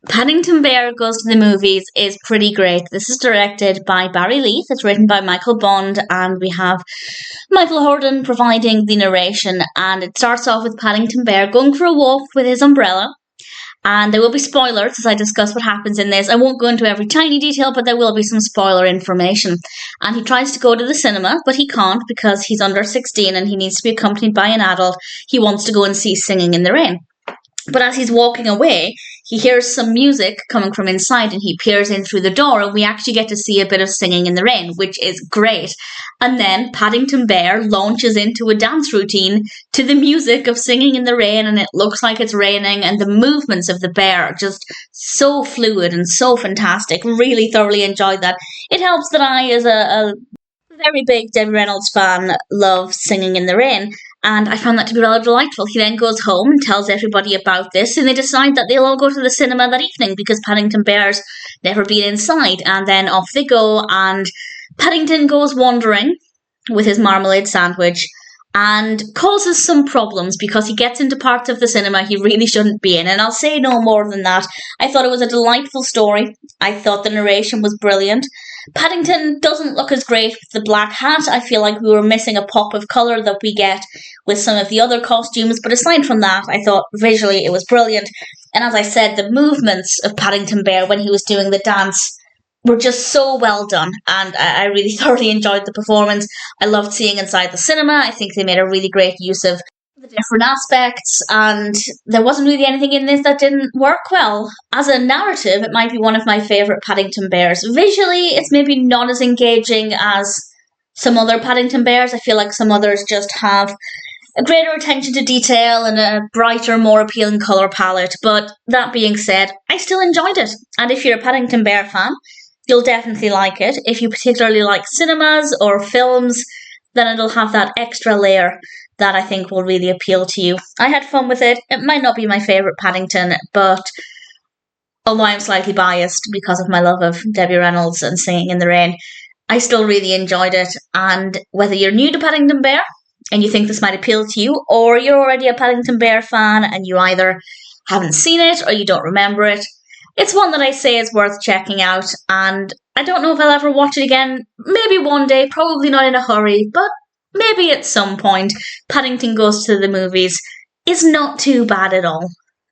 Paddington Bear Goes to the Movies is pretty great. This is directed by Barry Leith. It's written by Michael Bond, and we have Michael Horden providing the narration. And it starts off with Paddington Bear going for a walk with his umbrella. And there will be spoilers as I discuss what happens in this. I won't go into every tiny detail, but there will be some spoiler information. And he tries to go to the cinema, but he can't because he's under 16 and he needs to be accompanied by an adult. He wants to go and see Singing in the Rain. But as he's walking away, he hears some music coming from inside and he peers in through the door, and we actually get to see a bit of Singing in the Rain, which is great. And then Paddington Bear launches into a dance routine to the music of Singing in the Rain, and it looks like it's raining, and the movements of the bear are just so fluid and so fantastic. Really thoroughly enjoyed that. It helps that I, as a very big Debbie Reynolds fan, love Singing in the Rain, and I found that to be rather delightful. He then goes home and tells everybody about this, and they decide that they'll all go to the cinema that evening because Paddington Bear's never been inside. And then off they go, and Paddington goes wandering with his marmalade sandwich and causes some problems because he gets into parts of the cinema he really shouldn't be in. And I'll say no more than that. I thought it was a delightful story. I thought the narration was brilliant. Paddington doesn't look as great with the black hat. I feel like we were missing a pop of colour that we get with some of the other costumes. But aside from that, I thought visually it was brilliant. And as I said, the movements of Paddington Bear when he was doing the dance were just so well done, and I really thoroughly enjoyed the performance. I loved seeing inside the cinema. I think they made a really great use of the different aspects, and there wasn't really anything in this that didn't work well. As a narrative, it might be one of my favourite Paddington Bears. Visually, it's maybe not as engaging as some other Paddington Bears. I feel like some others just have a greater attention to detail and a brighter, more appealing colour palette. But that being said, I still enjoyed it. And if you're a Paddington Bear fan, you'll definitely like it. If you particularly like cinemas or films, then it'll have that extra layer that I think will really appeal to you. I had fun with it. It might not be my favourite Paddington, but although I'm slightly biased because of my love of Debbie Reynolds and Singing in the Rain, I still really enjoyed it. And whether you're new to Paddington Bear and you think this might appeal to you, or you're already a Paddington Bear fan and you either haven't seen it or you don't remember it, it's one that I say is worth checking out, and I don't know if I'll ever watch it again. Maybe one day, probably not in a hurry, but maybe at some point. Paddington Goes to the Movies is not too bad at all.